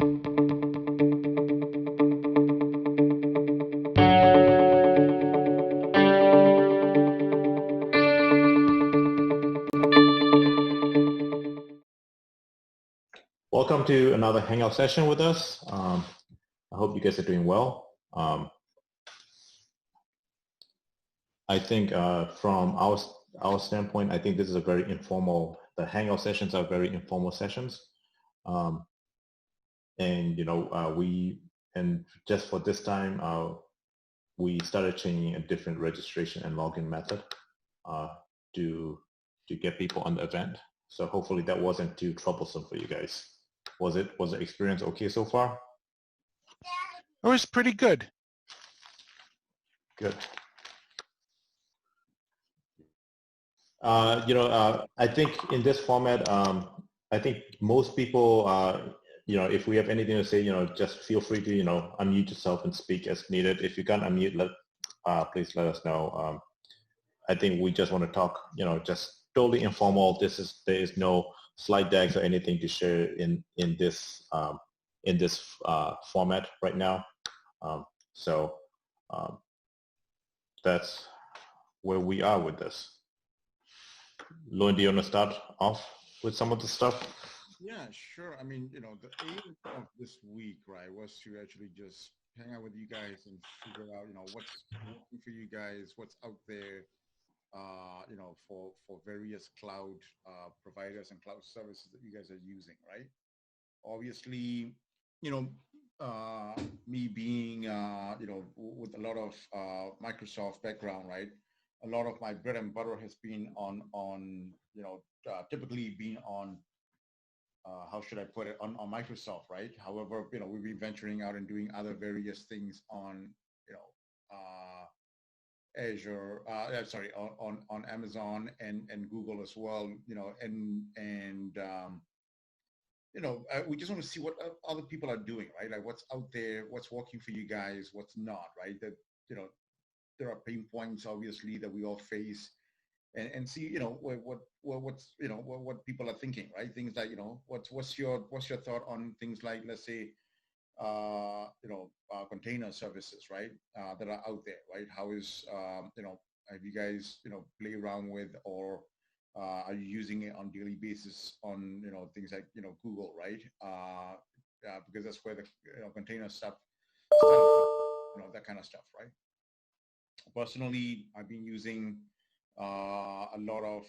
Welcome to another Hangout session with us. I hope you guys are doing well. I think from our standpoint, I think this is a very informal, the Hangout sessions are very informal sessions. And just for this time, we started changing a different registration and login method to get people on the event. So hopefully that wasn't too troublesome for you guys. Was the experience okay so far? It was pretty good. Good. I think in this format, I think most people, if we have anything to say, just feel free to, unmute yourself and speak as needed. If you can't unmute, please let us know. I think we just want to talk, just totally informal. There is no slide decks or anything to share in this format right now. That's where we are with this. Lwin, do you want to start off with some of the stuff? Yeah, sure. I mean, the aim of this week, right, was to actually just hang out with you guys and figure out, what's working for you guys, what's out there, for various cloud providers and cloud services that you guys are using, right? Obviously, me being, with a lot of Microsoft background, right? A lot of my bread and butter has been on typically being on, how should I put it, on Microsoft, right? However, we've been venturing out and doing other various things on, Azure, on Amazon and Google as well, we just want to see what other people are doing, right? Like what's out there, what's working for you guys, what's not, right? That, there are pain points obviously that we all face, and see, what people are thinking, right? Things like, what's your thought on things like, let's say, container services, right? That are out there, right? How is, have you guys, play around with, or are you using it on daily basis on, things like, Google, right? Because that's where the, container stuff, that kind of stuff, right? Personally, I've been using a lot of,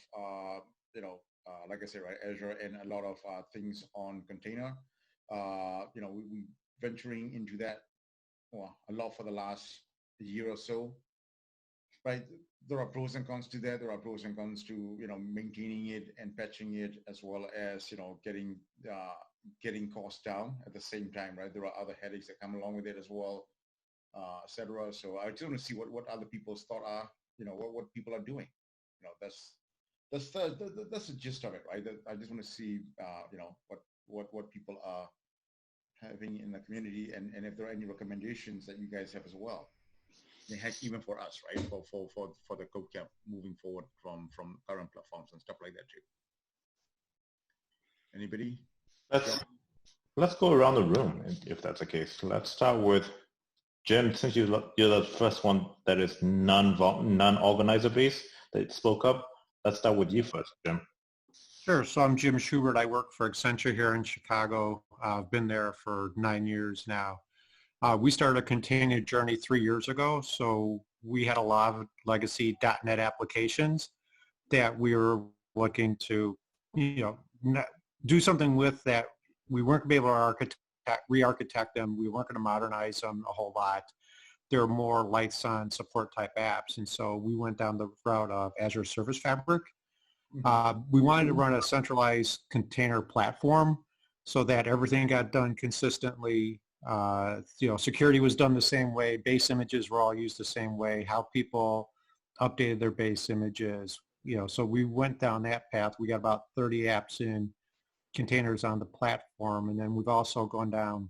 like I said, right, Azure and a lot of things on container. We venturing into that a lot for the last year or so, right? There are pros and cons to that. There are pros and cons to, maintaining it and patching it, as well as, getting costs down at the same time, right? There are other headaches that come along with it as well, etc. So I just want to see what other people's thought are, what people are doing. That's the gist of it, right? I just want to see, what people are having in the community, and if there are any recommendations that you guys have as well. And heck, even for us, right? For the code camp moving forward from current platforms and stuff like that too. Anybody? Let's go around the room if that's the case. Let's start with Jim, since you're the first one that is non-organizer based that spoke up. Let's start with you first, Jim. Sure. So I'm Jim Schubert. I work for Accenture here in Chicago. I've been there for 9 years now. We started a container journey 3 years ago. So we had a lot of legacy .NET applications that we were looking to, do something with, that we weren't going to be able to re-architect them. We weren't going to modernize them a whole lot. They're more lights on support type apps. And so we went down the route of Azure Service Fabric. We wanted to run a centralized container platform so that everything got done consistently. Security was done the same way. Base images were all used the same way. How people updated their base images. So we went down that path. We got about 30 apps in containers on the platform. And then we've also gone down,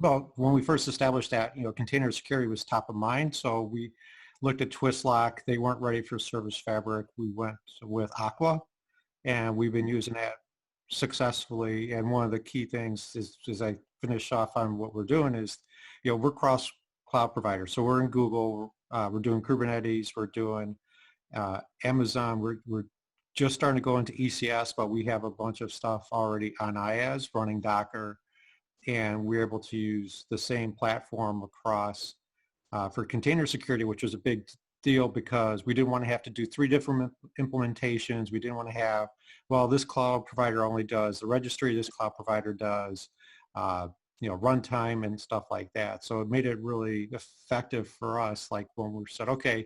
well, when we first established that, container security was top of mind. So we looked at Twistlock. They weren't ready for Service Fabric. We went with Aqua, and we've been using that successfully. And one of the key things is, as I finish off on what we're doing is, we're cross cloud providers. So we're in Google, we're doing Kubernetes, we're doing Amazon, we're just starting to go into ECS, but we have a bunch of stuff already on IaaS running Docker, and we're able to use the same platform across for container security, which was a big deal because we didn't want to have to do 3 different implementations. We didn't want to have, well, this cloud provider only does the registry, this cloud provider does, runtime and stuff like that. So it made it really effective for us. Like when we said, okay,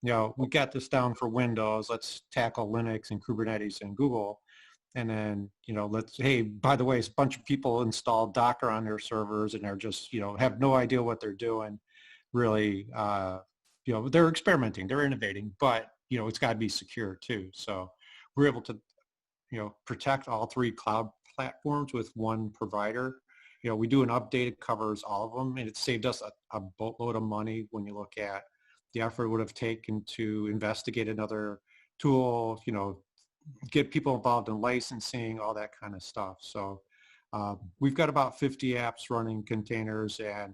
we got this down for Windows, let's tackle Linux and Kubernetes and Google. And then, hey, by the way, a bunch of people installed Docker on their servers and they're just, have no idea what they're doing. Really, they're experimenting, they're innovating, but, it's got to be secure too. So we're able to, protect all 3 cloud platforms with one provider. We do an update, it covers all of them, and it saved us a boatload of money when you look at the effort it would have taken to investigate another tool, get people involved in licensing, all that kind of stuff. So we've got about 50 apps running containers, and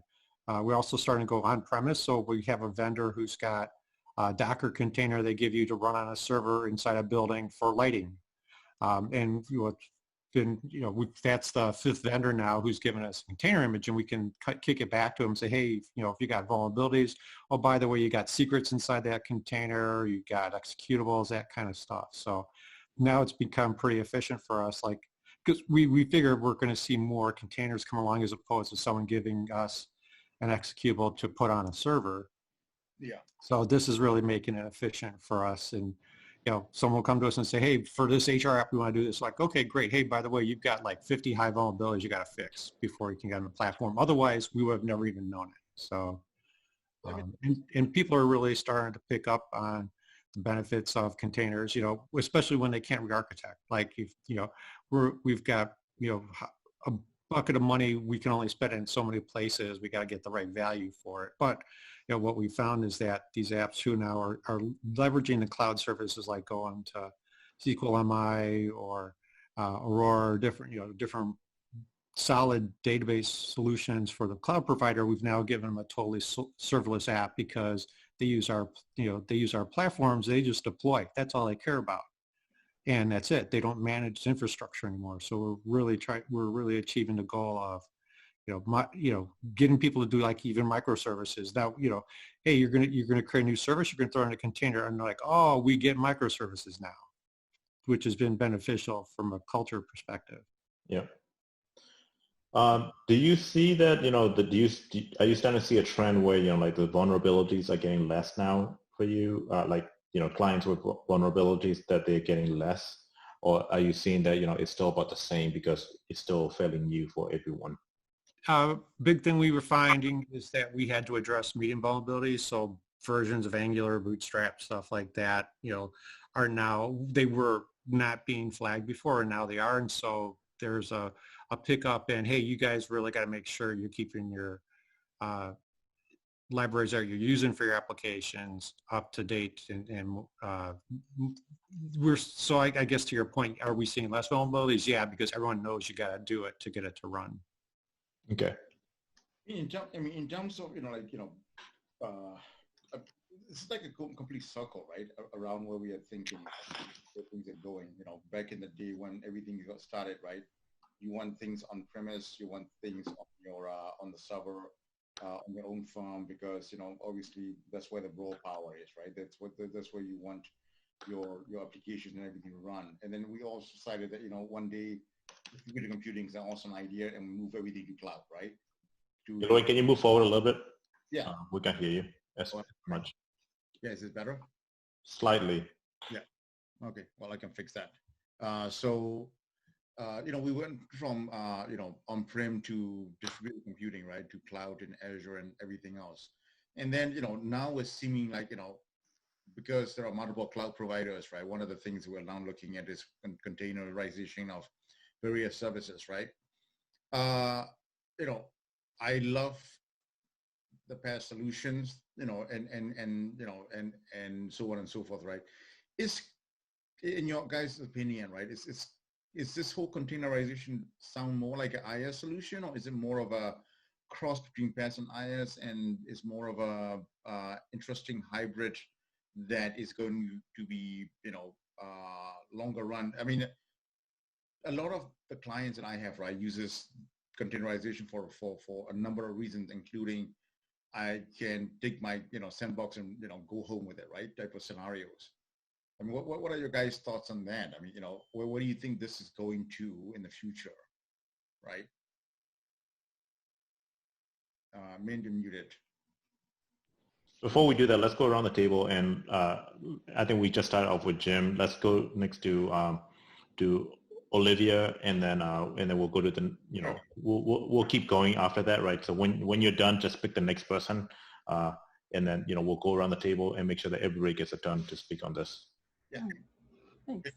we're also starting to go on-premise. So we have a vendor who's got a Docker container they give you to run on a server inside a building for lighting. And that's the 5th vendor now who's given us a container image, and we can kick it back to them and say, hey, if you got vulnerabilities, oh, by the way, you got secrets inside that container, you got executables, that kind of stuff. So now it's become pretty efficient for us, like, because we figure we're going to see more containers come along as opposed to someone giving us an executable to put on a server. Yeah. So this is really making it efficient for us. And, someone will come to us and say, hey, for this HR app, we want to do this. Like, okay, great. Hey, by the way, you've got like 50 high vulnerabilities you got to fix before you can get on the platform. Otherwise, we would have never even known it. So, and people are really starting to pick up on the benefits of containers, especially when they can't re-architect. Like, if, we've got, a bucket of money we can only spend in so many places. We got to get the right value for it. But what we found is that these apps who now are leveraging the cloud services, like going to SQL MI or Aurora, different solid database solutions for the cloud provider. We've now given them a totally serverless app because they use our platforms. They just deploy. That's all they care about. And that's it. They don't manage infrastructure anymore. So we're really achieving the goal of, getting people to do like even microservices. Now, hey, you're gonna create a new service. You're gonna throw in a container, and they're like, oh, we get microservices now, which has been beneficial from a culture perspective. Yeah. Do you see that, are you starting to see a trend where, like the vulnerabilities are getting less now for you? Clients with vulnerabilities, that they're getting less? Or are you seeing that, it's still about the same because it's still fairly new for everyone? Big thing we were finding is that we had to address medium vulnerabilities. So versions of Angular, Bootstrap, stuff like that, are now, they were not being flagged before, and now they are. And so there's a pickup in, hey, you guys really got to make sure you're keeping your libraries that you're using for your applications up to date. And I guess to your point, are we seeing less vulnerabilities? Yeah, because everyone knows you got to do it to get it to run. Okay. In terms of, it's like a complete circle, right? Around where we are thinking where things are going. Back in the day when everything got started, right? You want things on premise, you want things on your on the server, on your own firm, because obviously that's where the raw power is, right? That's where you want your applications and everything to run. And then we also decided that one day distributed computing is an awesome idea, and we move everything to cloud, right? Lwin, can you move forward a little bit? Yeah. We can hear you as much. Yeah, is this better? Slightly. Yeah. Okay. Well, I can fix that. We went from on-prem to distributed computing, right, to cloud and Azure and everything else. And then now we're seeming like because there are multiple cloud providers, right? One of the things we're now looking at is containerization of various services, right? I love the past solutions, and so on and so forth, right? Is, in your guys' opinion, right? It's is this whole containerization sound more like an IS solution, or is it more of a cross between PaaS and IS, and is more of a interesting hybrid that is going to be, longer run? I mean, a lot of the clients that I have, right, uses containerization for a number of reasons, including I can take my, sandbox and, go home with it, right, type of scenarios. I mean, what are your guys' thoughts on that? I mean, where do you think this is going to in the future, right? Mind you muted. Before we do that, let's go around the table, and I think we just started off with Jim. Let's go next to Olivia, and then we'll go to the we'll keep going after that, right? So when you're done, just pick the next person, and then we'll go around the table and make sure that everybody gets a turn to speak on this. Yeah. Thanks.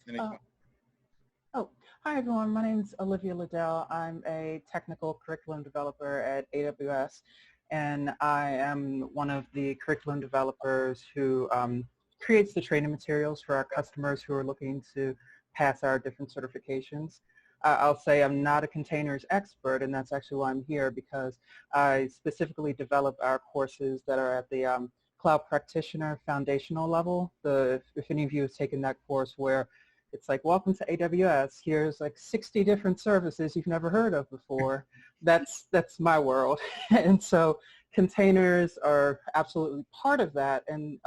Hi everyone. My name is Olivia Liddell. I'm a technical curriculum developer at AWS, and I am one of the curriculum developers who creates the training materials for our customers who are looking to pass our different certifications. I'll say I'm not a containers expert, and that's actually why I'm here, because I specifically develop our courses that are at the Cloud Practitioner foundational level. If any of you have taken that course where it's like, welcome to AWS, here's like 60 different services you've never heard of before. That's my world. And so containers are absolutely part of that. And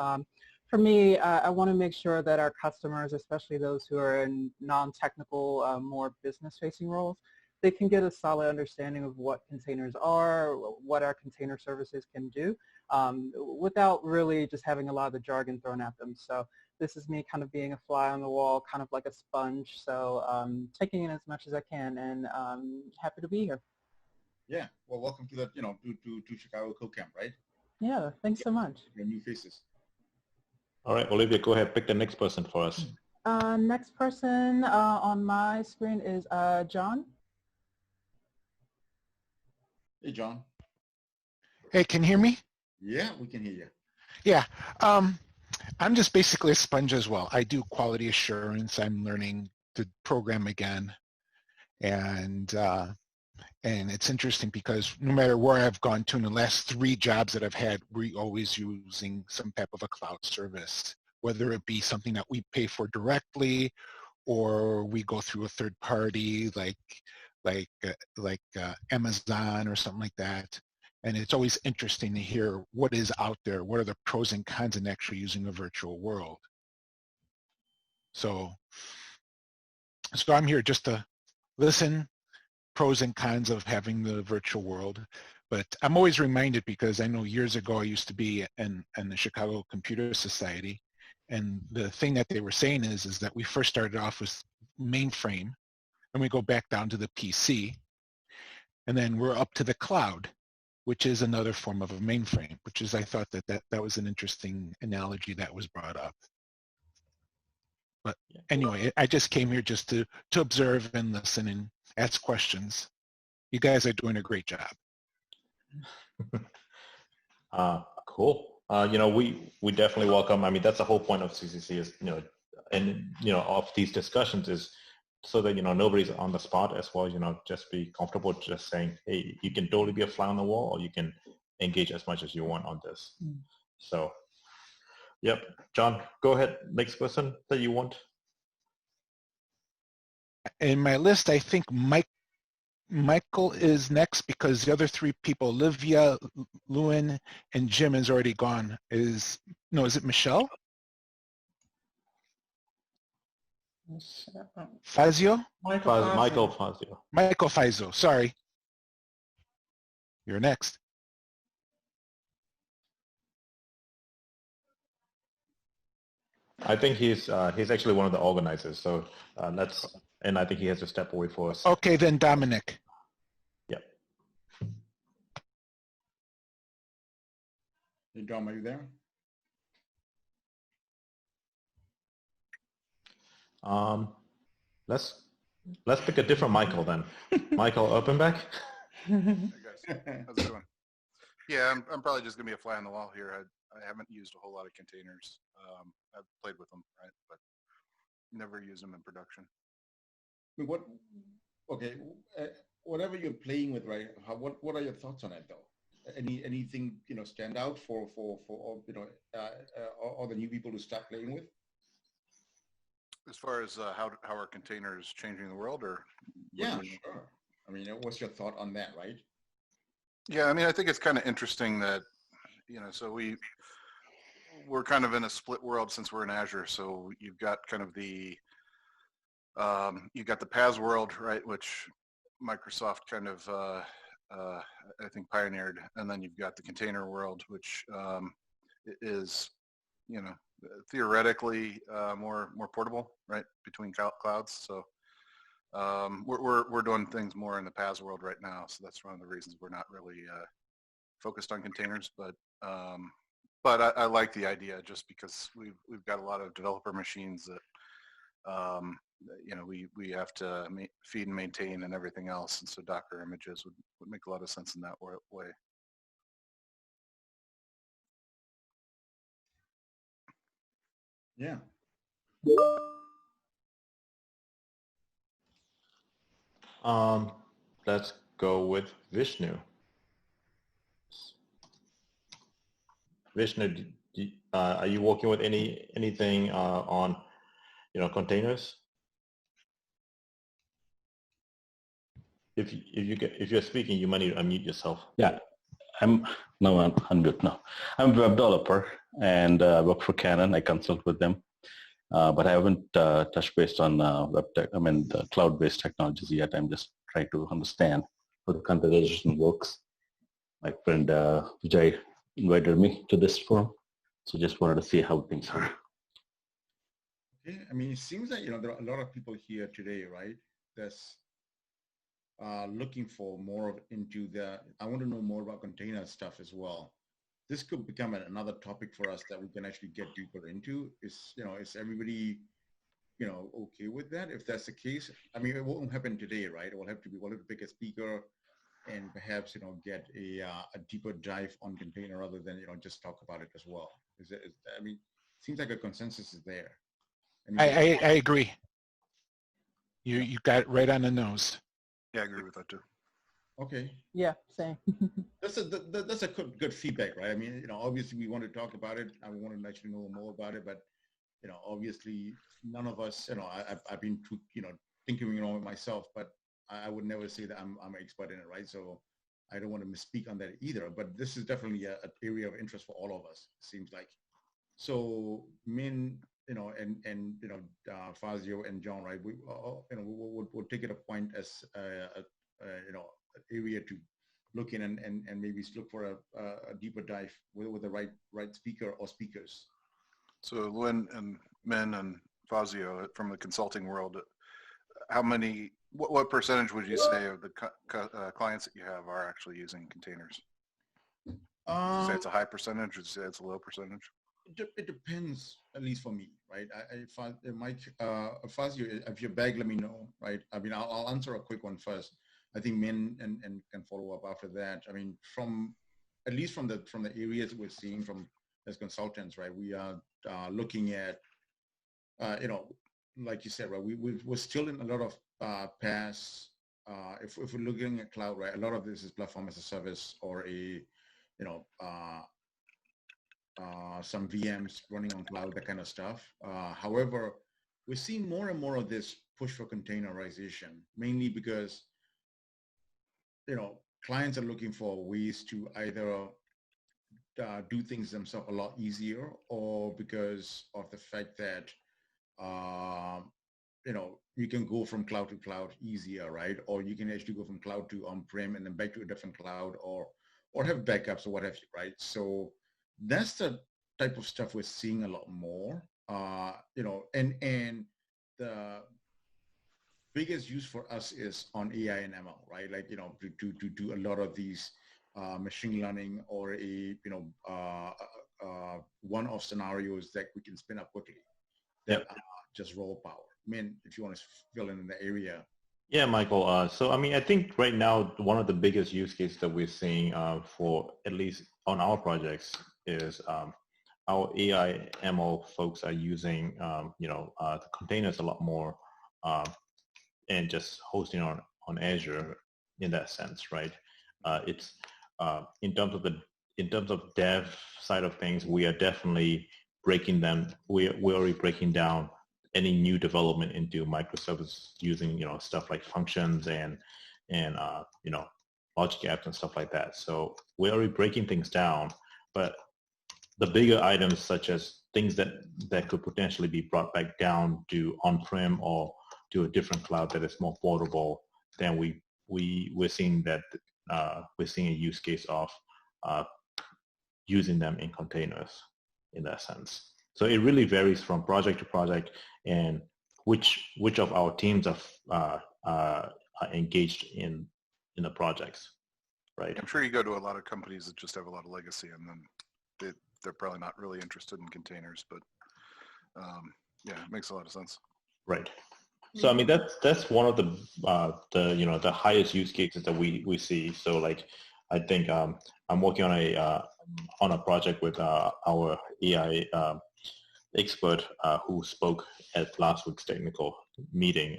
for me, I want to make sure that our customers, especially those who are in non-technical, more business-facing roles, they can get a solid understanding of what containers are, what our container services can do, without really just having a lot of the jargon thrown at them. So this is me kind of being a fly on the wall, kind of like a sponge. So taking in as much as I can, and happy to be here. Yeah, well, welcome to the, to Chicago Co-Camp, right? Yeah, thanks so much. Your new faces. All right, Olivia, go ahead, pick the next person for us. Next person on my screen is John. Hey, John. Hey, can you hear me? Yeah, we can hear you. Yeah. I'm just basically a sponge as well. I do quality assurance. I'm learning to program again. And it's interesting because no matter where I've gone to in the last 3 jobs that I've had, we're always using some type of a cloud service, whether it be something that we pay for directly or we go through a third party like Amazon or something like that. And it's always interesting to hear what is out there, what are the pros and cons in actually using a virtual world. So I'm here just to listen, pros and cons of having the virtual world. But I'm always reminded, because I know years ago I used to be in the Chicago Computer Society, and the thing that they were saying is that we first started off with mainframe, and we go back down to the PC, and then we're up to the cloud, which is another form of a mainframe, which is, I thought that was an interesting analogy that was brought up. But anyway, I just came here just to observe and listen and ask questions. You guys are doing a great job. Cool. We definitely welcome. I mean, that's the whole point of CCC is, of these discussions is so that, nobody's on the spot as well, just be comfortable just saying, hey, you can totally be a fly on the wall, or you can engage as much as you want on this. So, yep. John, go ahead. Next person that you want. In my list, I think Michael is next, because the other 3 people, Olivia, Lwin, and Jim is already gone. Is it Michelle? Fazio? Michael Fazio. Michael Fazio, sorry. You're next. I think he's actually one of the organizers. So and I think he has to step away for us. Okay, then Dominic. Yep. Hey, Dom, are you there? Let's pick a different Michael then. Michael Oppenbeck. Hey guys, how's it going? Yeah, I'm probably just gonna be a fly on the wall here. I haven't used a whole lot of containers. I've played with them, right, but never used them in production. mean, okay, whatever you're playing with, right? What are your thoughts on it, though? Anything stand out for all, all the new people to start playing with? As far as how are containers changing the world, or yeah, sure. I mean, what's your thought on that, right? Yeah, I mean, I think it's kind of interesting that so we're kind of in a split world since we're in Azure. So you've got kind of you've got the PaaS world, right, which Microsoft kind of I think pioneered, and then you've got the container world, which is theoretically more portable, right, between clouds. So we're doing things more in the PaaS world right now. So that's one of the reasons we're not really focused on containers, but I like the idea just because we've got a lot of developer machines that we have to feed and maintain and everything else, and so Docker images would make a lot of sense in that way. Yeah. Let's go with Vishnu. Vishnu, are you working with anything on containers? If you're speaking, you might need to unmute yourself. Yeah, I'm unmute now. I'm a web developer and work for Canon. I consult with them, but I haven't touched base on the cloud-based technologies yet. I'm just trying to understand how the containerization works. My friend Vijay invited me to this forum, so just wanted to see how things are. Okay, I mean, it seems like there are a lot of people here today, right? That's looking for more into the. I want to know more about container stuff as well. This could become another topic for us that we can actually get deeper into. Is everybody okay with that? If that's the case, I mean, it won't happen today, right? It will have to be, we'll have to pick a speaker and perhaps get a deeper dive on container rather than just talk about it as well. I mean, seems like a consensus is there. I agree. You got it right on the nose. Yeah, I agree with that too. Okay. Yeah, same. That's a good feedback, right? I mean, obviously we want to talk about it. I want to actually know more about it, but obviously none of us, I've been thinking with myself, but I would never say that I'm an expert in it, right? So I don't want to misspeak on that either. But this is definitely an area of interest for all of us, it seems like. So Min, and Fazio and John, right? We'll take it a point as area to look in and maybe look for a deeper dive with the right speaker or speakers. So Lwin and Min and Fazio from the consulting world, what percentage would you say of the clients that you have are actually using containers? Would you say it's a high percentage, or would you say it's a low percentage? It depends, at least for me, right? Mike, Fazio, if you're back, let me know, right? I mean, I'll answer a quick one first. I think Min and can follow up after that. I mean, at least from the areas we're seeing as consultants, right? We are looking at, like you said, right? We're still in a lot of PaaS. If we're looking at cloud, right? A lot of this is platform as a service or some VMs running on cloud, that kind of stuff. However, we're seeing more and more of this push for containerization, mainly because clients are looking for ways to either do things themselves a lot easier, or because of the fact that you can go from cloud to cloud easier, right? Or you can actually go from cloud to on-prem and then back to a different cloud, or have backups or what have you, right? So that's the type of stuff we're seeing a lot more, and the biggest use for us is on AI and ML, right? Like, to do a lot of these machine learning or one-off scenarios that we can spin up quickly that just raw power. I mean, if you want to fill in the area. Yeah, Michael. So, I mean, I think right now, one of the biggest use cases that we're seeing for at least on our projects is our AI ML folks are using, the containers a lot more and just hosting on Azure in that sense, right? It's in terms of dev side of things, we are definitely breaking them. We're already breaking down any new development into microservices using stuff like functions and logic apps and stuff like that. So we're already breaking things down, but the bigger items such as things that could potentially be brought back down to on-prem or to a different cloud that is more portable, then we're seeing that we're seeing a use case of using them in containers in that sense. So it really varies from project to project and which of our teams are engaged in the projects, right? I'm sure you go to a lot of companies that just have a lot of legacy, and then they're probably not really interested in containers, but yeah, it makes a lot of sense. Right. So I mean that's one of the highest use cases that we see. So like I think I'm working on a project with our AI expert who spoke at last week's technical meeting,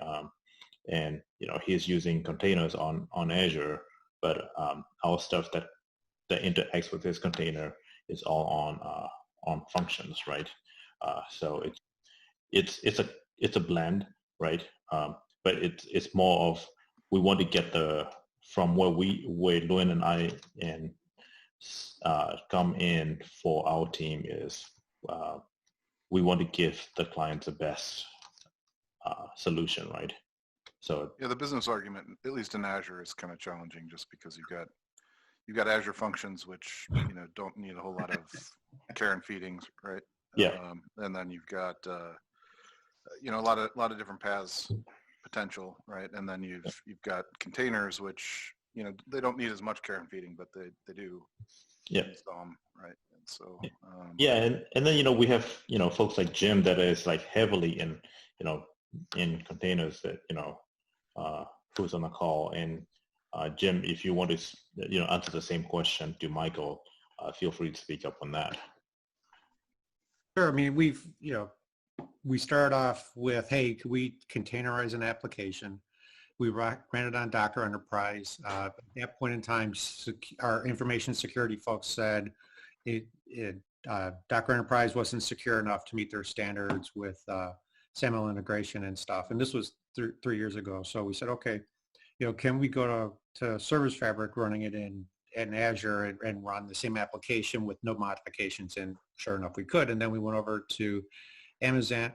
and he's using containers on Azure, but our stuff that interacts with his container is all on functions, right? So it's a blend, right? But it's more of we want to get from where Lwin and I come in for our team is we want to give the client the best solution, right? So yeah, the business argument, at least in Azure, is kind of challenging just because you've got Azure functions which don't need a whole lot of care and feedings, right? Yeah. And then you've got a lot of different paths potential, right? And then you've got containers which they don't need as much care and feeding, but they do. Yeah. Right. And so. Yeah, and then we have folks like Jim that is like heavily in in containers that who's on the call, and Jim, if you want to answer the same question to Michael, feel free to speak up on that. Sure. I mean, we started off with, hey, could we containerize an application? We ran it on Docker Enterprise. At that point in time, our information security folks said Docker Enterprise wasn't secure enough to meet their standards with SAML integration and stuff. And this was 3 years ago. So we said, okay, can we go to Service Fabric running it in Azure and run the same application with no modifications? And sure enough, we could. And then we went over to Amazon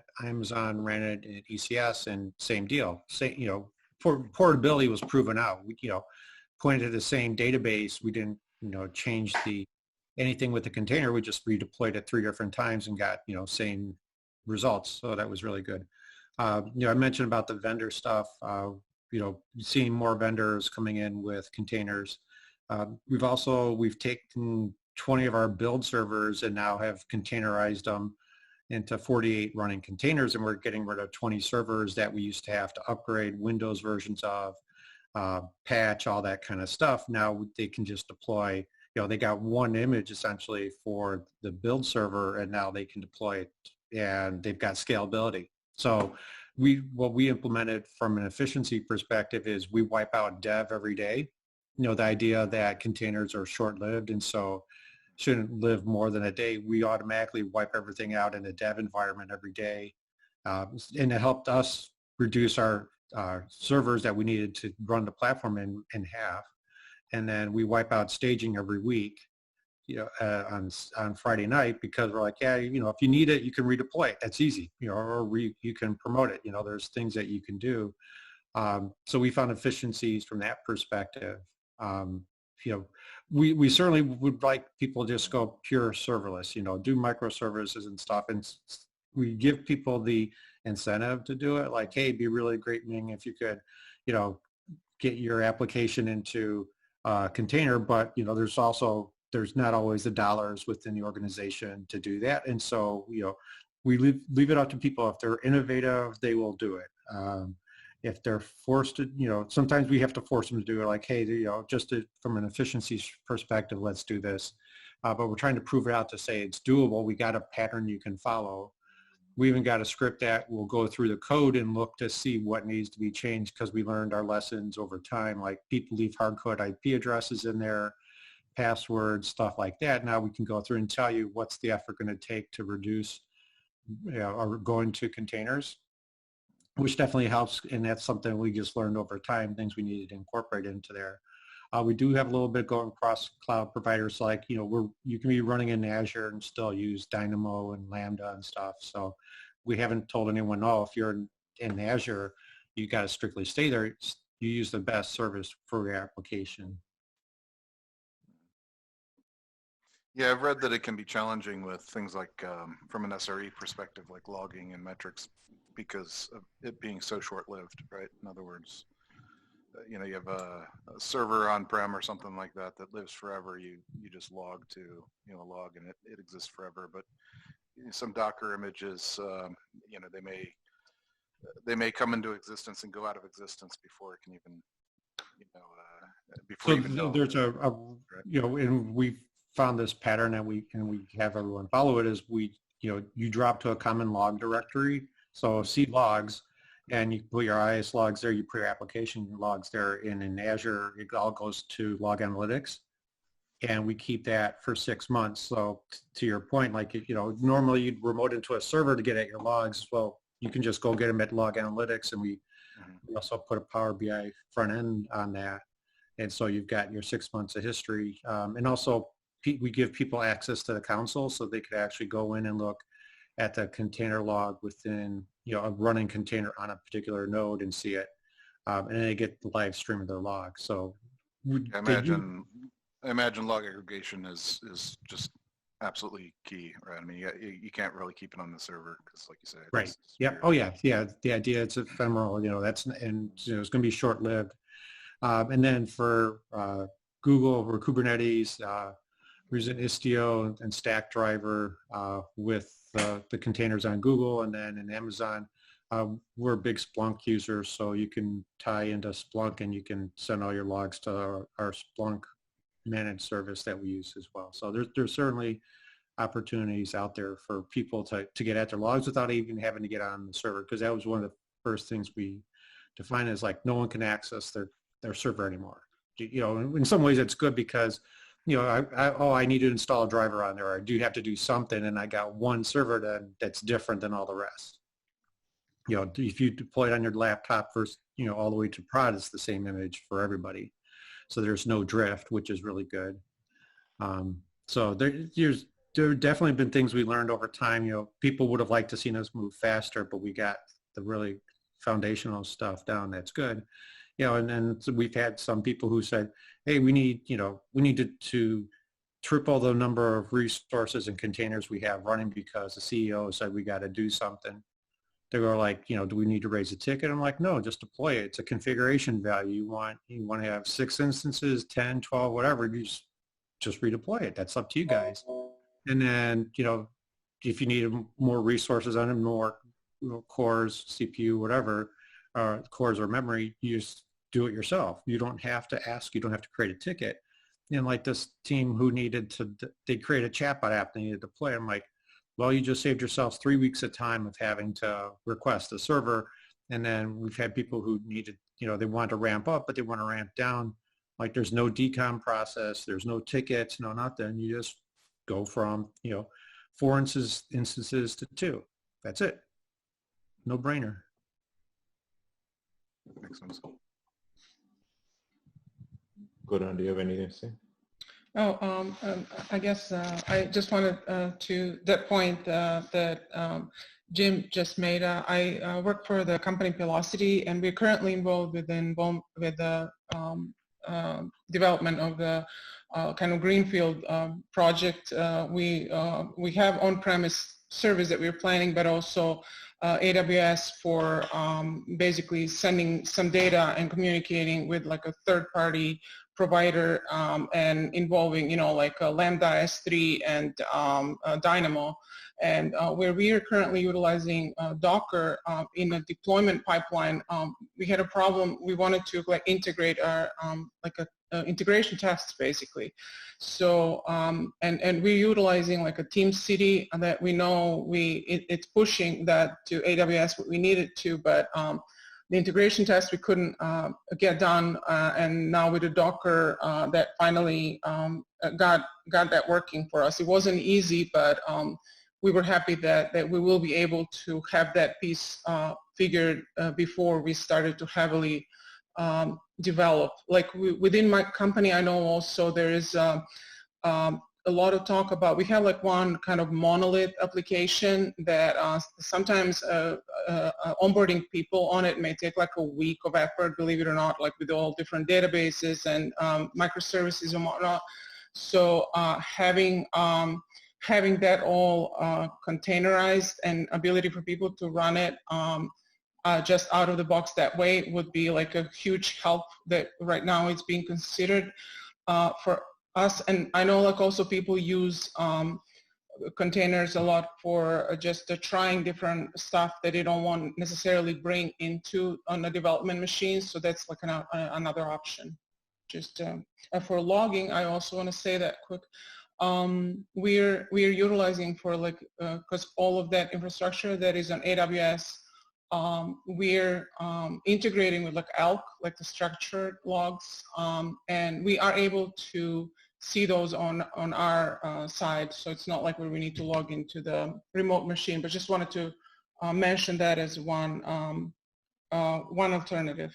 ran it in ECS, and same deal. Portability was proven out. We, pointed to the same database. We didn't, change anything with the container. We just redeployed it 3 different times and got, same results. So that was really good. I mentioned about the vendor stuff. Seeing more vendors coming in with containers. We've taken 20 of our build servers and now have containerized them into 48 running containers, and we're getting rid of 20 servers that we used to have to upgrade Windows versions of, patch, all that kind of stuff. Now they can just deploy, they got one image essentially for the build server, and now they can deploy it, and they've got scalability. So what we implemented from an efficiency perspective is we wipe out dev every day. The idea that containers are short-lived and so shouldn't live more than a day. We automatically wipe everything out in a dev environment every day. And it helped us reduce our servers that we needed to run the platform in half. And then we wipe out staging every week, on Friday night, because we're like, yeah, if you need it, you can redeploy it. That's easy, or you can promote it. There's things that you can do. So we found efficiencies from that perspective. We certainly would like people to just go pure serverless, do microservices and stuff. And we give people the incentive to do it. Like, hey, it'd be really great, Ming, if you could, get your application into a container. But, there's not always the dollars within the organization to do that. And so, we leave it up to people. If they're innovative, they will do it. If they're forced to, sometimes we have to force them to do it, like, hey, from an efficiency perspective, let's do this. But we're trying to prove it out to say it's doable. We got a pattern you can follow. We even got a script that will go through the code and look to see what needs to be changed because we learned our lessons over time, like people leave hard-code IP addresses in there, passwords, stuff like that. Now we can go through and tell you what's the effort going to take to reduce or going to containers, which definitely helps, and that's something we just learned over time, things we needed to incorporate into there. We do have a little bit going across cloud providers, like, you can be running in Azure and still use Dynamo and Lambda and stuff. So we haven't told anyone, no, if you're in Azure, you got to strictly stay there. You use the best service for your application. Yeah, I've read that it can be challenging with things like, from an SRE perspective, like logging and metrics, because of it being so short-lived, right? In other words, you have a server on-prem or something like that that lives forever. You just log to, log, and it exists forever. But some Docker images, they may come into existence and go out of existence before it can even, before So you even know. there's and we've found this pattern, and we have everyone follow it, is you drop to a common log directory. So C logs, and you put your IIS logs there, you put your application logs there, and in Azure, it all goes to log analytics, and we keep that for 6 months. So to your point, like, normally you'd remote into a server to get at your logs. Well, you can just go get them at log analytics, and we also put a Power BI front end on that. And so you've got your 6 months of history. And also we give people access to the console so they could actually go in and look at the container log within, a running container on a particular node and see it. And then they get the live stream of their log. So I imagine log aggregation is just absolutely key, right? I mean, you can't really keep it on the server because, like you said, right. Yep. Oh yeah. Yeah. The idea, it's ephemeral, it's going to be short-lived. And then for Google or Kubernetes, we're using Istio and Stackdriver with the containers on Google, and then in Amazon, we're a big Splunk user, so you can tie into Splunk and you can send all your logs to our Splunk managed service that we use as well. So there's certainly opportunities out there for people to get at their logs without even having to get on the server, because that was one of the first things we defined as, like, no one can access their server anymore. In some ways it's good because I need to install a driver on there, or I do have to do something, and I got one server that's different than all the rest. If you deploy it on your laptop first, all the way to prod, it's the same image for everybody. So there's no drift, which is really good. So there have definitely been things we learned over time. People would have liked to seen us move faster, but we got the really foundational stuff down. That's good. And then we've had some people who said, hey, we need to triple the number of resources and containers we have running because the CEO said we got to do something. They were like, do we need to raise a ticket? I'm like, no, just deploy it. It's a configuration value. You want to have 6 instances, 10, 12, whatever, you just redeploy it. That's up to you guys. And then, if you need more resources on it, more cores, CPU, whatever, cores or memory, you just do it yourself. You don't have to ask. You don't have to create a ticket. And like this team who they create a chatbot app they needed to deploy. I'm like, well, you just saved yourselves 3 weeks of time of having to request a server. And then we've had people who needed, they want to ramp up, but they want to ramp down. Like, there's no decom process. There's no tickets, no nothing. You just go from, 4 instances to 2. That's it. No brainer. Makes sense. Gordon, do you have anything to say? I guess I just wanted to that point that Jim just made. I work for the company Velocity, and we're currently involved with the development of the kind of greenfield project. We have on-premise service that we're planning, but also AWS for basically sending some data and communicating with like a third-party provider and involving, like Lambda S3 and Dynamo. And where we are currently utilizing Docker in a deployment pipeline, we had a problem. We wanted to integrate our integration tests basically. So and we're utilizing like a Team City that we know it's pushing that to AWS what we needed to, but the integration test we couldn't get done, and now with the Docker that finally got that working for us. It wasn't easy, but we were happy that we will be able to have that piece figured before we started to heavily develop. Like within my company, I know also there is a lot of talk about, we have like one kind of monolith application that sometimes onboarding people on it may take like a week of effort, believe it or not, like with all different databases and microservices and whatnot. So having that all containerized and ability for people to run it just out of the box that way would be like a huge help that right now it's being considered for us. And I know like also people use containers a lot for just trying different stuff that they don't want necessarily bring into on a development machine. So that's like another option. Just for logging, I also want to say that quick. We're utilizing for like because all of that infrastructure that is on AWS, we're integrating with like Elk, like the structured logs, and we are able to see those on our side. So it's not like where we need to log into the remote machine, but just wanted to mention that as one alternative.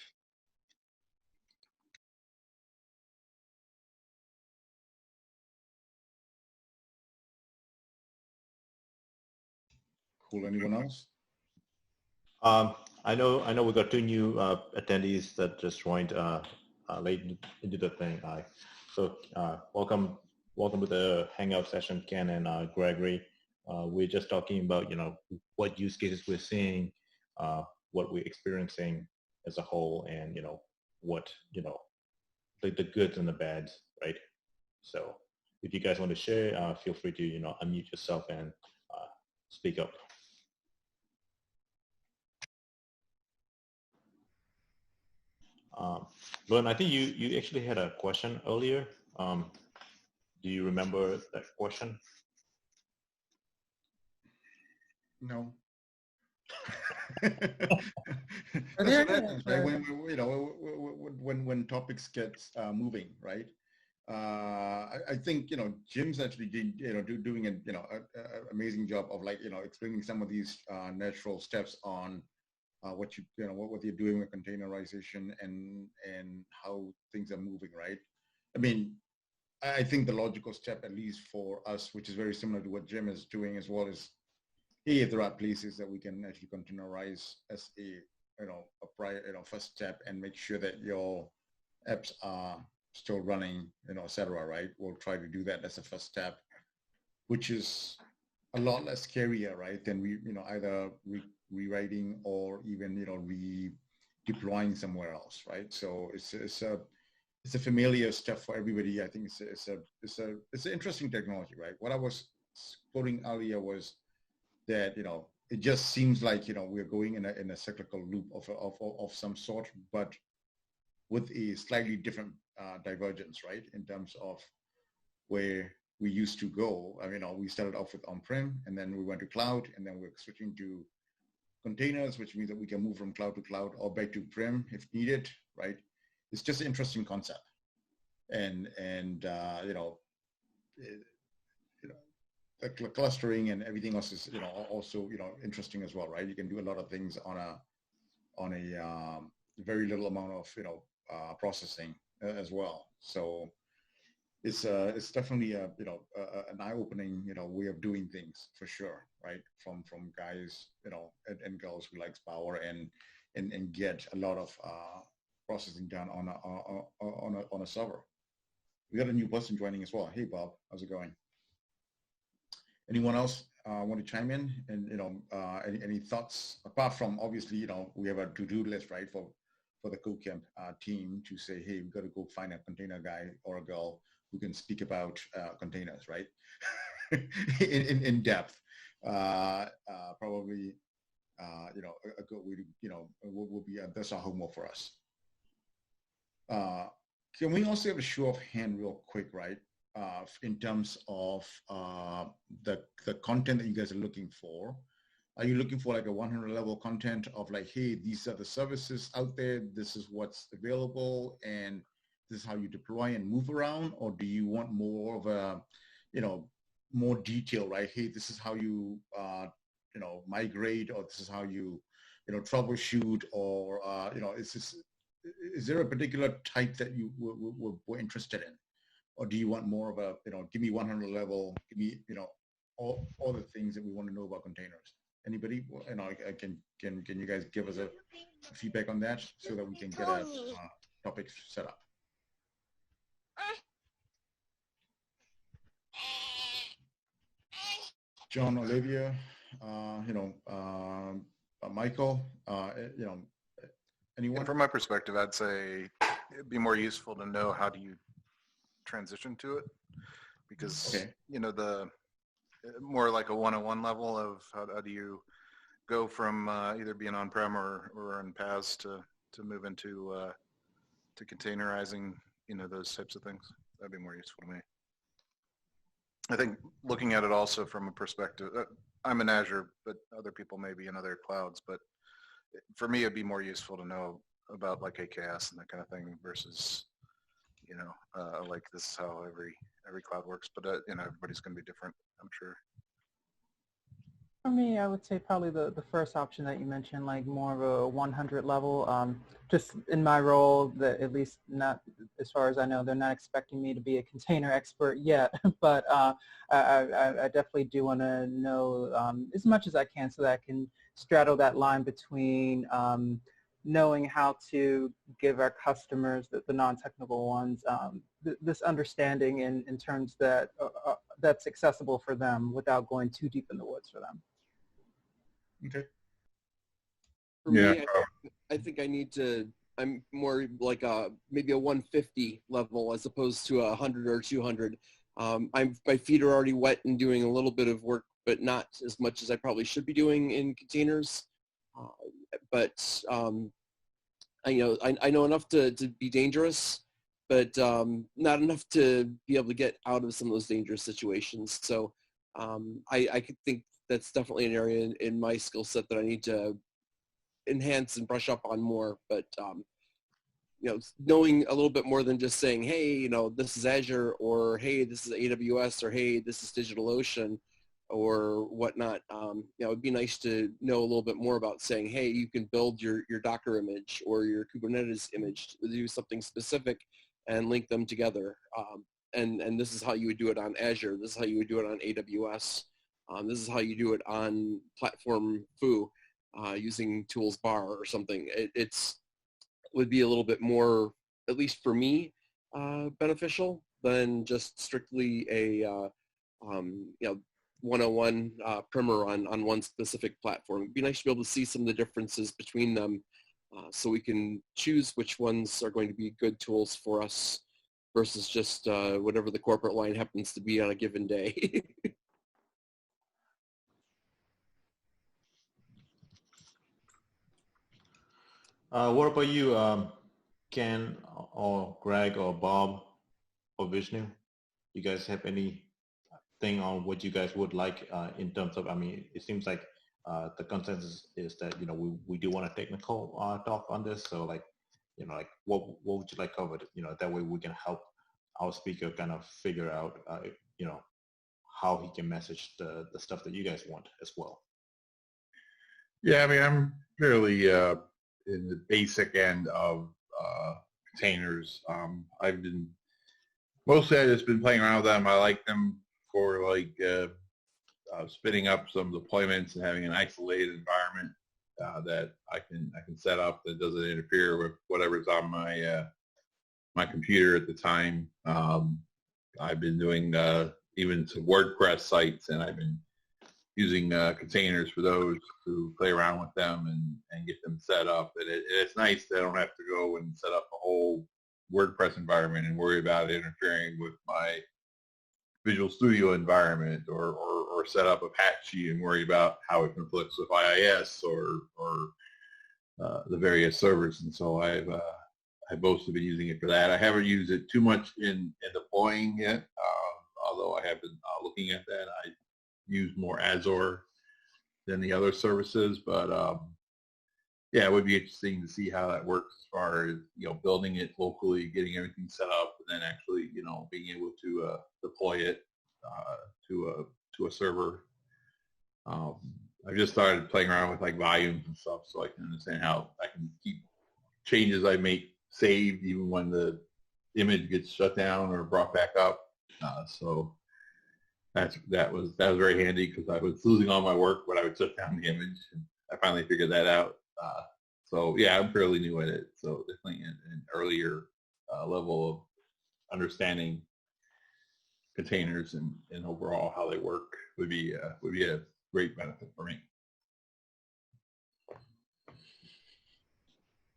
Cool. Anyone else? I know we got two new attendees that just joined late into the thing. So welcome to the Hangout session, Ken and Gregory. We're just talking about what use cases we're seeing, what we're experiencing as a whole, and what the goods and the bads, right? So if you guys want to share, feel free to unmute yourself and speak up. Lwin, I think you actually had a question earlier. Do you remember that question? No. That's what happens, right? When topics get moving, right? I think Jim's actually doing an amazing job of explaining some of these natural steps on what you're doing with containerization and how things are moving, right? I mean, I think the logical step, at least for us, which is very similar to what Jim is doing as well, is if there are places that we can actually containerize as a prior first step and make sure that your apps are still running, et cetera, right? We'll try to do that as a first step, which is a lot less scarier, right? Than either rewriting or even redeploying somewhere else, right? So it's a familiar step for everybody. I think it's an interesting technology, right? What I was quoting earlier was that it just seems like we're going in a cyclical loop of some sort, but with a slightly different divergence, right? In terms of where we used to go. I mean, we started off with on-prem, and then we went to cloud, and then we're switching to containers, which means that we can move from cloud to cloud or back to prem if needed, right? It's just an interesting concept, and the clustering and everything else is also interesting as well, right? You can do a lot of things on a very little amount of processing as well. So it's definitely an eye-opening way of doing things for sure, right? From guys and girls who likes power and get a lot of processing done on a server. We got a new person joining as well. Hey Bob, how's it going? Anyone else want to chime in? And any thoughts apart from obviously we have a to-do list, right, for the CodeCamp team to say, hey, we've got to go find a container guy or a girl who can speak about containers, right? in depth. Probably a good way to will be that's our homework for us. Can we also have a show of hand real quick, right? In terms of the content that you guys are looking for. Are you looking for like a 100 level content of like, hey, these are the services out there, this is what's available, and this is how you deploy and move around? Or do you want more of a, more detail, right? Hey, this is how you, migrate, or this is how you, troubleshoot, or, is there a particular type that you were interested in? Or do you want more of a, give me 100 level, give me, all the things that we want to know about containers? Anybody? Can you guys give us a feedback on that so that we can get a topic set up? John, Olivia, Michael, anyone? From my perspective, I'd say it'd be more useful to know how do you transition to it, because the more like a 101 level of how do you go from either being on-prem or on PaaS to move into to containerizing, those types of things. That'd be more useful to me. I think looking at it also from a perspective, I'm in Azure, but other people may be in other clouds, but for me, it'd be more useful to know about like AKS and that kind of thing versus, like this is how every cloud works, but everybody's going to be different, I'm sure. For me, I would say probably the first option that you mentioned, like more of a 100 level. Just in my role, that at least not as far as I know, they're not expecting me to be a container expert yet. But I definitely do want to know as much as I can so that I can straddle that line between knowing how to give our customers, the non-technical ones, this understanding in terms that that's accessible for them without going too deep in the woods for them. Okay. For me, I think I need to, I'm more like maybe a 150 level as opposed to 100 or 200. My feet are already wet and doing a little bit of work, but not as much as I probably should be doing in containers. But I know enough to be dangerous, but not enough to be able to get out of some of those dangerous situations. So I could think that's definitely an area in my skill set that I need to enhance and brush up on more. But knowing a little bit more than just saying, hey, this is Azure, or hey, this is AWS, or hey, this is DigitalOcean, or whatnot. It'd be nice to know a little bit more about saying, hey, you can build your Docker image or your Kubernetes image to do something specific and link them together. And this is how you would do it on Azure. This is how you would do it on AWS. This is how you do it on platform Foo using tools bar or something. It would be a little bit more, at least for me, beneficial than just strictly a 101 primer on one specific platform. It'd be nice to be able to see some of the differences between them so we can choose which ones are going to be good tools for us versus just whatever the corporate line happens to be on a given day. What about you, Ken or Greg or Bob or Vishnu? You guys have anything on what you guys would like in terms of, it seems like the consensus is that, we do want a technical talk on this. So like, what would you like covered? That way we can help our speaker kind of figure out, how he can message the stuff that you guys want as well. Yeah, I'm fairly in the basic end of containers. I've just been playing around with them. I like them for like spinning up some deployments and having an isolated environment that I can set up that doesn't interfere with whatever's on my my computer at the time. I've been doing even some WordPress sites, and I've been using containers for those to play around with them and get them set up. And it's nice that I don't have to go and set up a whole WordPress environment and worry about interfering with my Visual Studio environment, or set up Apache and worry about how it conflicts with IIS or the various servers. And so I've I've mostly been using it for that. I haven't used it too much in deploying yet, although I have been looking at that. I use more Azure than the other services, but yeah, it would be interesting to see how that works as far as, building it locally, getting everything set up, and then actually, being able to deploy it to a server. I've just started playing around with like volumes and stuff, so I can understand how I can keep changes I make saved even when the image gets shut down or brought back up. So that was very handy because I was losing all my work when I would shut down the image, and I finally figured that out. So yeah, I'm fairly new at it. So definitely an earlier level of understanding containers and overall how they work would be a great benefit for me.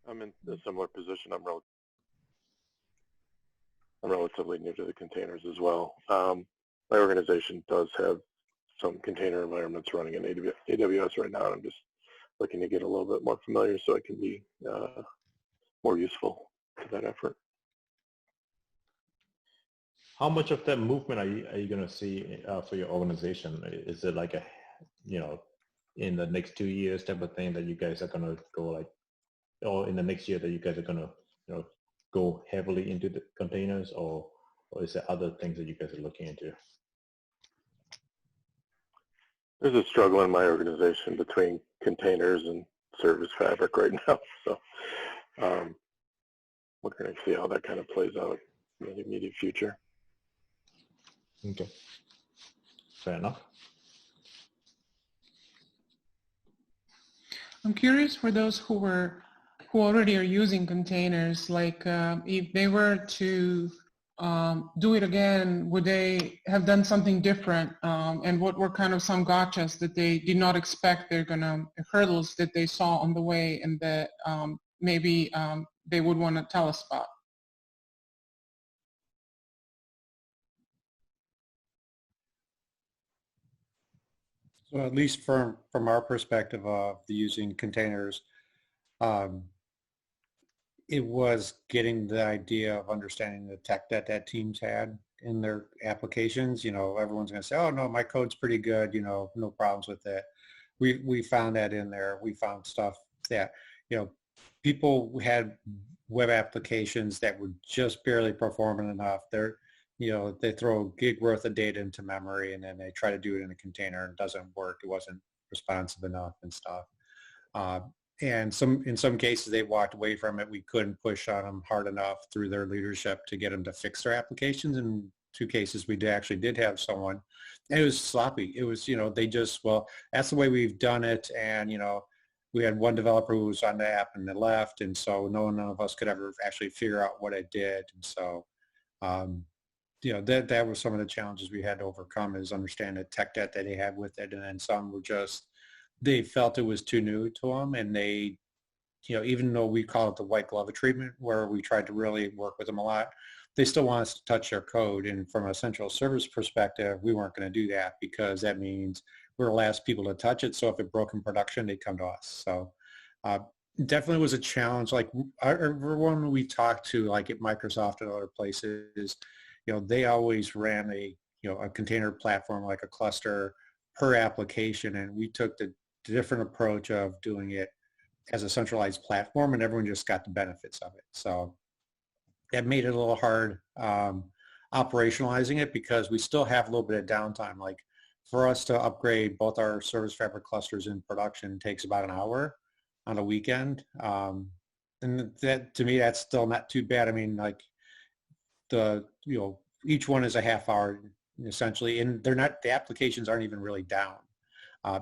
I'm in a similar position. I'm relatively new to the containers as well. My organization does have some container environments running in AWS right now, and I'm just looking to get a little bit more familiar so I can be more useful to that effort. How much of that movement are you going to see for your organization? Is it like in the next 2 years type of thing that you guys are going to go like, or in the next year that you guys are going to, go heavily into the containers, or is there other things that you guys are looking into? There's a struggle in my organization between containers and service fabric right now. So we're going to see how that kind of plays out in the immediate future. Okay, fair enough. I'm curious for those who already are using containers, like if they were to do it again, would they have done something different? And what were kind of some gotchas that they did not expect, hurdles that they saw on the way, and that maybe they would want to tell us about? So at least from our perspective of using containers, it was getting the idea of understanding the tech that teams had in their applications. Everyone's going to say, oh, no, my code's pretty good, no problems with it. We found that in there. We found stuff that, people had web applications that were just barely performing enough. They throw a gig worth of data into memory, and then they try to do it in a container, and it doesn't work. It wasn't responsive enough and stuff. And in some cases, they walked away from it. We couldn't push on them hard enough through their leadership to get them to fix their applications. In 2 cases, we actually did have someone, and it was sloppy. It was, they just, well, that's the way we've done it. And, we had one developer who was on the app and they left. And so none of us could ever actually figure out what it did. And so, that was some of the challenges we had to overcome, is understand the tech debt that they had with it. And then some were just, they felt it was too new to them, and they, even though we call it the white glove treatment, where we tried to really work with them a lot, they still want us to touch their code. And from a central service perspective, we weren't going to do that, because that means we're the last people to touch it. So if it broke in production, they'd come to us. So definitely was a challenge. Like everyone we talked to, like at Microsoft and other places, they always ran a container platform, like a cluster per application, and we took the different approach of doing it as a centralized platform, and everyone just got the benefits of it. So that made it a little hard operationalizing it, because we still have a little bit of downtime. Like for us to upgrade both our service fabric clusters in production takes about an hour on a weekend. And that, to me, that's still not too bad. I mean, like each one is a half hour essentially, and the applications aren't even really down.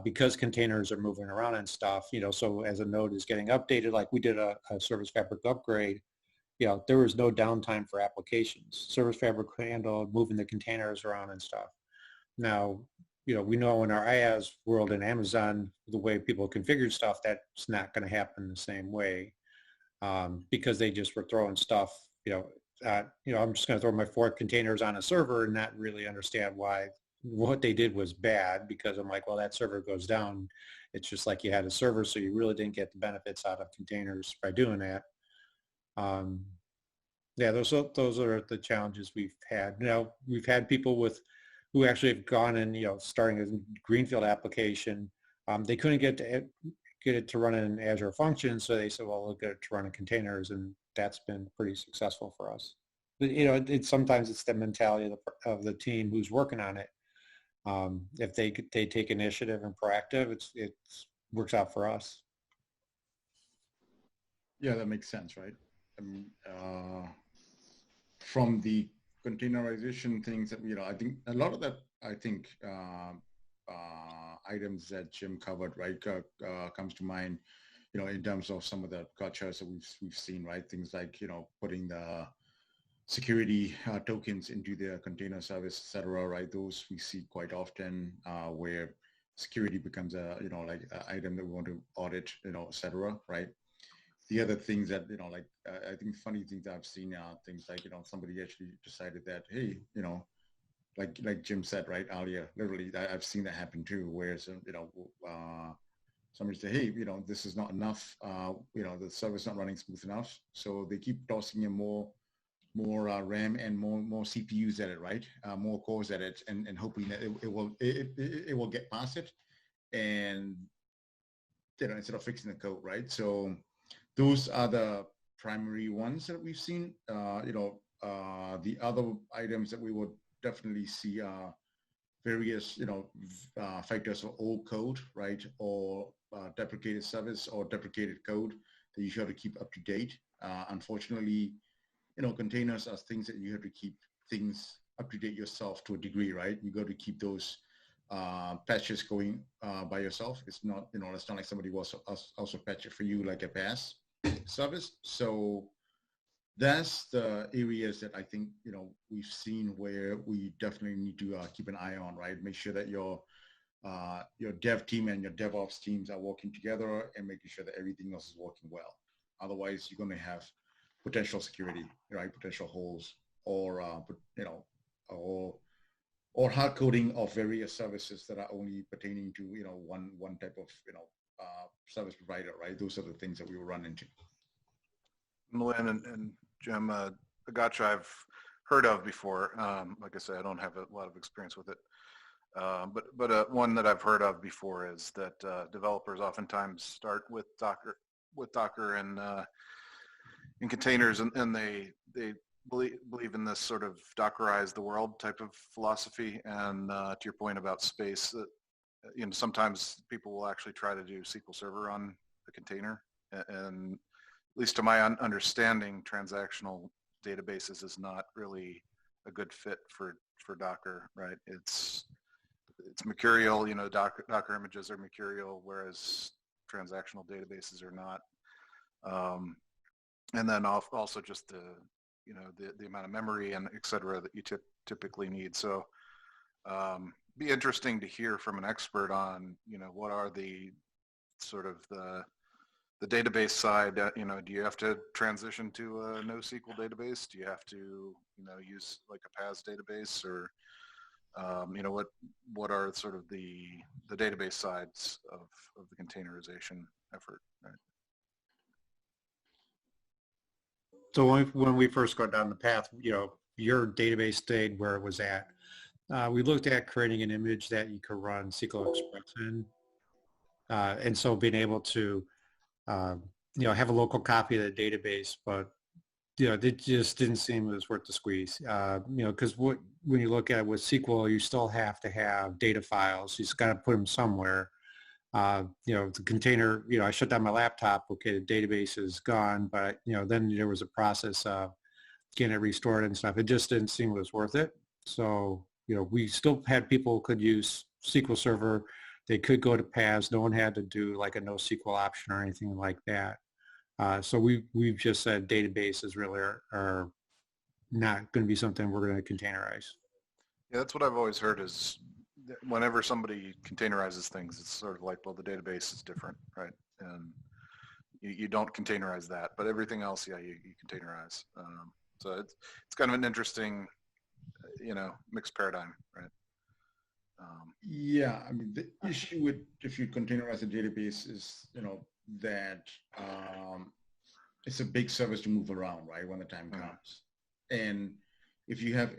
Because containers are moving around and stuff, so as a node is getting updated, like we did a Service Fabric upgrade, there was no downtime for applications. Service Fabric handled moving the containers around and stuff. Now, we know in our IaaS world in Amazon, the way people configure stuff, that's not going to happen the same way, because they just were throwing stuff, I'm just going to throw my 4 containers on a server and not really understand why what they did was bad, because I'm like, well, that server goes down. It's just like you had a server, so you really didn't get the benefits out of containers by doing that. Yeah, those are the challenges we've had. Now we've had people who actually have gone and starting a greenfield application. They couldn't get it to run in Azure Functions, so they said, well, we'll get it to run in containers, and that's been pretty successful for us. But, sometimes it's the mentality of the team who's working on it. If they take initiative and proactive, it works out for us. Yeah, that makes sense, right? From the containerization things that, I think a lot of that, items that Jim covered, right, comes to mind, in terms of some of the cultures that we've seen, right? Things like, putting the security tokens into their container service, et cetera, right? Those we see quite often where security becomes a, like an item that we want to audit, et cetera, right? The other things that, I think funny things I've seen are things like, somebody actually decided that, hey, like Jim said, right, earlier, literally, I've seen that happen too, where, somebody say, hey, this is not enough, the server's not running smooth enough. So they keep tossing in more RAM and more CPUs at it, right? More cores at it, and hoping that it will get past it, and instead of fixing the code, right? So those are the primary ones that we've seen. The other items that we would definitely see are various, factors of old code, right, or deprecated service or deprecated code that you have to keep up to date. Unfortunately, containers are things that you have to keep things up to date yourself to a degree, right? You got to keep those patches going by yourself. It's not, it's not like somebody will also patch it for you like a PaaS service. So that's the areas that I think, we've seen where we definitely need to keep an eye on, right? Make sure that your dev team and your DevOps teams are working together and making sure that everything else is working well. Otherwise, you're going to have potential security, right? Potential holes, or or hard coding of various services that are only pertaining to one type of service provider, right? Those are the things that we will run into. Lwin and Jim, gotcha, I've heard of before. Like I say, I don't have a lot of experience with it. But one that I've heard of before is that developers oftentimes start with Docker and in containers, and they believe in this sort of Dockerize the world type of philosophy. And to your point about space, sometimes people will actually try to do SQL Server on a container, and at least to my understanding, transactional databases is not really a good fit for Docker, right? It's mercurial, Docker images are mercurial, whereas transactional databases are not. And then also just the amount of memory and et cetera that you typically need. So be interesting to hear from an expert on, what are the sort of the database side. Do you have to transition to a NoSQL database? Do you have to, use like a PaaS database, or what are sort of the database sides of the containerization effort? Right? So when we first got down the path, your database stayed where it was at. We looked at creating an image that you could run SQL Express in. And so being able to, have a local copy of the database, but, it just didn't seem it was worth the squeeze. Because when you look at it with SQL, you still have to have data files. You just got to put them somewhere. The container, I shut down my laptop, okay, the database is gone, but, then there was a process of getting it restored and stuff. It just didn't seem it was worth it. So, we still had people who could use SQL Server. They could go to PaaS. No one had to do like a NoSQL option or anything like that. So we've just said databases really are not going to be something we're going to containerize. Yeah, that's what I've always heard is whenever somebody containerizes things, it's sort of like, well, the database is different, right? And you don't containerize that, but everything else, yeah, you containerize. So it's kind of an interesting, mixed paradigm, right? Yeah, I mean, the issue with if you containerize a database is, that it's a big service to move around, right, when the time comes. And if you have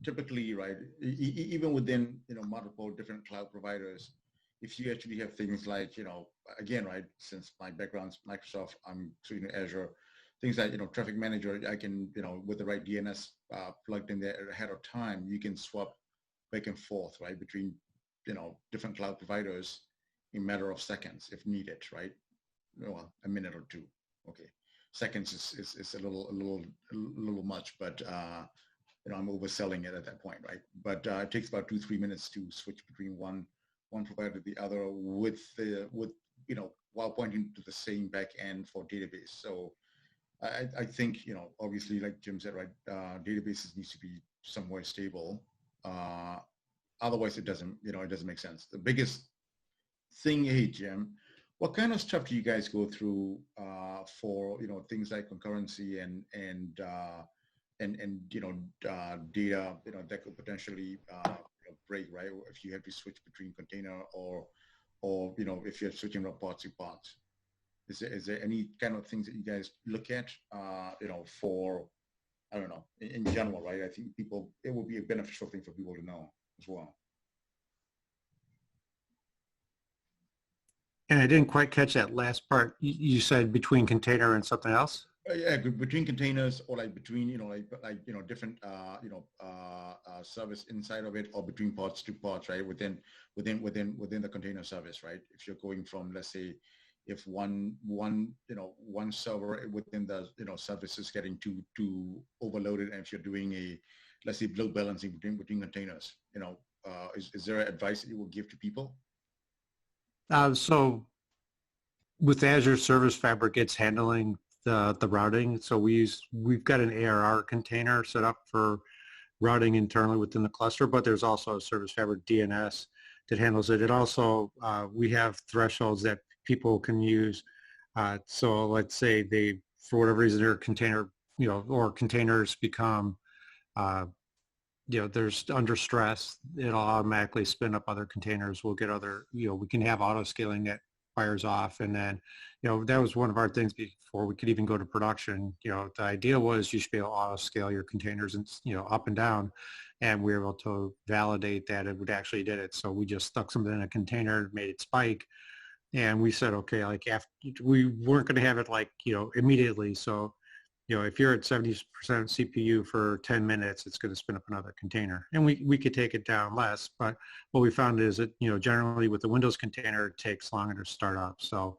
typically, right, even within, multiple different cloud providers, if you actually have things like, again, right, since my background's Microsoft, I'm shooting Azure, things like, traffic manager, I can, with the right DNS plugged in there ahead of time, you can swap back and forth, right, between, different cloud providers in a matter of seconds if needed, right? Well, a minute or two. Okay. Seconds is a little much, but I'm overselling it at that point, right? But it takes about 2-3 minutes to switch between one provider to the other with while pointing to the same back end for database. So I think, obviously, like Jim said, right, databases needs to be somewhere stable. Otherwise, it doesn't make sense. The biggest thing, hey, Jim, what kind of stuff do you guys go through for things like concurrency and data that could potentially break, right? If you have to switch between container or if you're switching from pods to pods, is there any kind of things that you guys look at for, I don't know, in general, right? I think it would be a beneficial thing for people to know as well. And I didn't quite catch that last part. You said between container and something else? Yeah, between containers or like between, different, service inside of it, or between pods to pods, right? Within the container service, right? If you're going from, let's say, if one server within the, service is getting too overloaded, and if you're doing let's say, load balancing between containers, is there advice that you will give to people? So with Azure Service Fabric, it's handling the routing. So we've got an ARR container set up for routing internally within the cluster, but there's also a Service Fabric DNS that handles it. It also, we have thresholds that people can use. So let's say for whatever reason, their container, or containers become, there's under stress, it'll automatically spin up other containers. We'll get other, we can have auto scaling that fires off. And then, that was one of our things before we could even go to production. The idea was you should be able to auto scale your containers and, up and down. And we were able to validate that it would actually did it. So we just stuck something in a container, made it spike. And we said, okay, like after we weren't going to have it like, immediately. So, if you're at 70% CPU for 10 minutes, it's going to spin up another container. And we could take it down less, but what we found is that, generally with the Windows container, it takes longer to start up. So,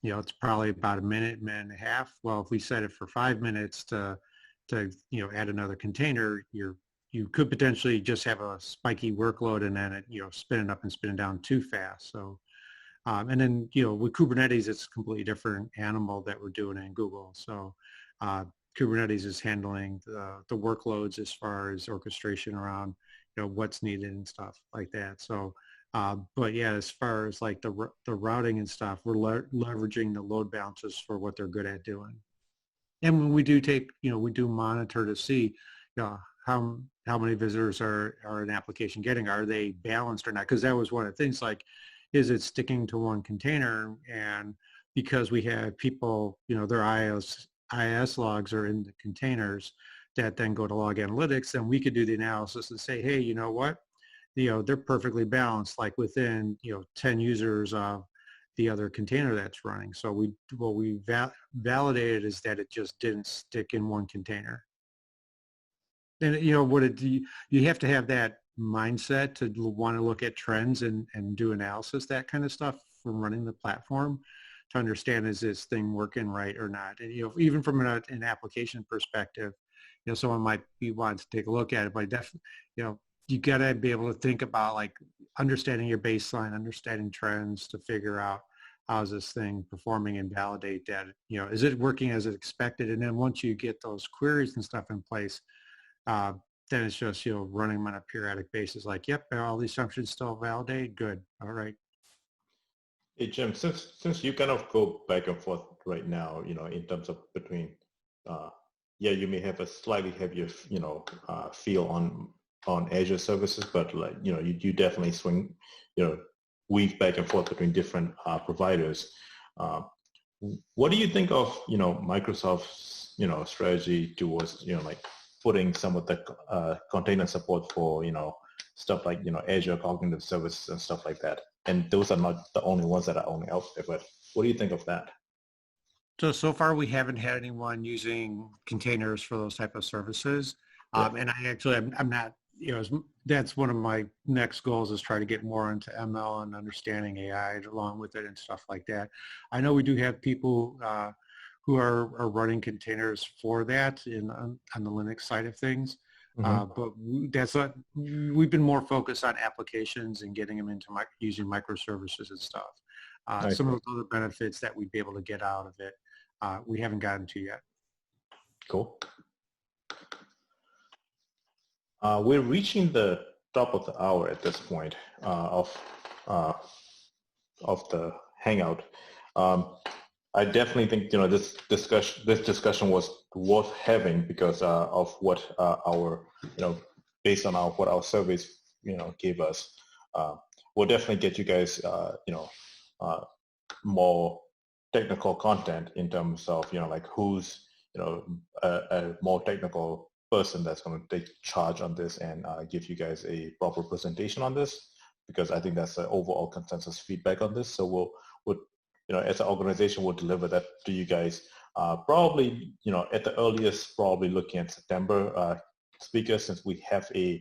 it's probably about a minute and a half. Well, if we set it for 5 minutes to add another container, you could potentially just have a spiky workload and then it, spinning up and spinning down too fast. So, and then, with Kubernetes, it's a completely different animal that we're doing in Google. So Kubernetes is handling the workloads as far as orchestration around, what's needed and stuff like that. So, but yeah, as far as like the routing and stuff, we're leveraging the load balancers for what they're good at doing. And when we do we do monitor to see, how many visitors are an application getting? Are they balanced or not? Because that was one of the things, like, is it sticking to one container? And because we have people, their IIS logs are in the containers that then go to log analytics, and we could do the analysis and say, hey, you know what? They're perfectly balanced, like within, 10 users of the other container that's running. So what we validated is that it just didn't stick in one container. And, you have to have that mindset to want to look at trends and do analysis, that kind of stuff from running the platform to understand, is this thing working right or not? And, even from an application perspective, someone might be wanting to take a look at it, but definitely, you got to be able to think about, like, understanding your baseline, understanding trends to figure out how's this thing performing and validate that, is it working as expected? And then once you get those queries and stuff in place, then it's just, running them on a periodic basis, like, yep, all these assumptions still validate, good, all right. Hey, Jim, since you kind of go back and forth right now, in terms of between, you may have a slightly heavier, feel on Azure services, but like, you definitely swing, weave back and forth between different providers. what do you think of, Microsoft's, strategy towards, like putting some of the container support for, stuff like, Azure Cognitive Services and stuff like that? And those are not the only ones that are only out there, but what do you think of that? So far we haven't had anyone using containers for those type of services. Yeah. And I'm not, that's one of my next goals is try to get more into ML and understanding AI along with it and stuff like that. I know we do have people who are running containers for that on the Linux side of things. But we've been more focused on applications and getting them into using microservices and stuff. Some of those other benefits that we'd be able to get out of it, we haven't gotten to yet. Cool. We're reaching the top of the hour at this point of the hangout. I definitely think this discussion was worth having because of what our based on what our surveys gave us. We'll definitely get you guys more technical content in terms of like who's a more technical person that's going to take charge on this and give you guys a proper presentation on this, because I think that's the overall consensus feedback on this. So we'll as an organization, we'll deliver that to you guys probably at the earliest, probably looking at September speaker, since we have a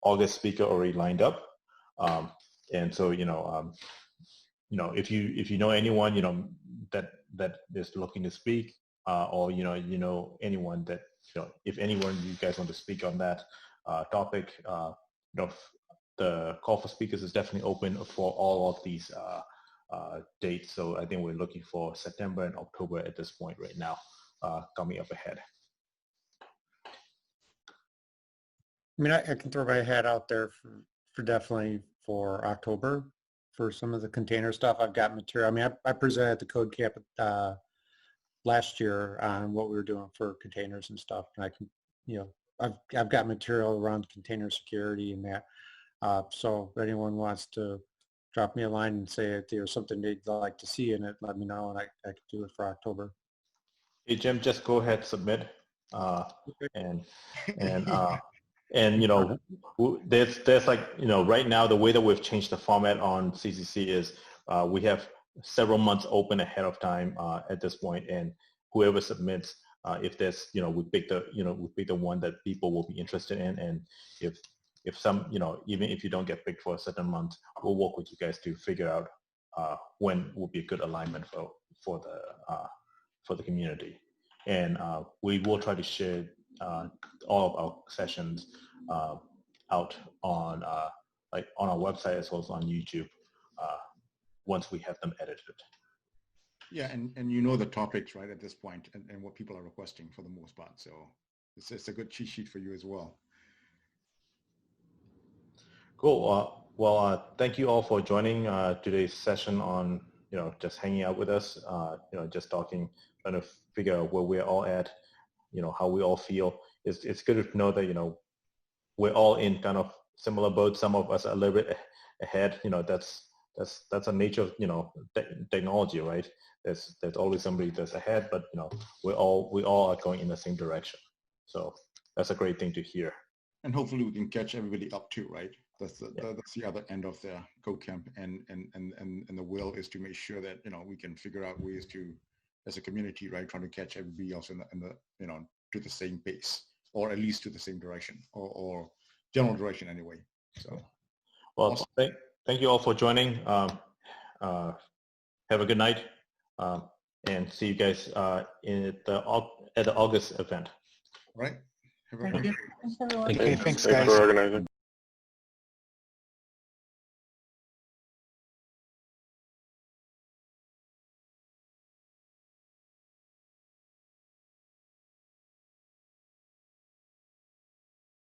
August speaker already lined up. And so if you know anyone that is looking to speak, or anyone that if anyone you guys want to speak on that topic, the call for speakers is definitely open for all of these dates. So I think we're looking for September and October at this point right now, coming up ahead. I mean, I can throw my hat out there for definitely for October for some of the container stuff. I've got material. I mean, I presented at the Code Camp last year on what we were doing for containers and stuff, and I can, I've got material around container security and that. So if anyone wants to drop me a line and say if there's something they'd like to see in it, let me know, and I can do it for October. Hey Jim, just go ahead, submit, and there's like right now the way that we've changed the format on CCC is we have several months open ahead of time at this point, and whoever submits, if there's we pick the one that people will be interested in, and if some even if you don't get picked for a certain month, we'll work with you guys to figure out when will be a good alignment for the community, and we will try to share all of our sessions out on on our website as well as on YouTube once we have them edited. Yeah, and the topics right at this point and what people are requesting for the most part. So it's a good cheat sheet for you as well. Cool. Well, thank you all for joining today's session on just hanging out with us. Just talking, trying to figure out where we're all at. How we all feel. It's good to know that we're all in kind of similar boats. Some of us are a little bit ahead. That's a nature of technology, right? There's always somebody that's ahead, but we all are going in the same direction. So that's a great thing to hear. And hopefully we can catch everybody up too, right? That's the other end of the Code Camp, and the will is to make sure that we can figure out ways to, as a community, right, trying to catch everybody else in the to the same pace, or at least to the same direction, or general direction anyway. So, well, awesome. Thank you all for joining. Have a good night, and see you guys at the August event. All right. Thank you. Thanks, guys. Thanks for organizing.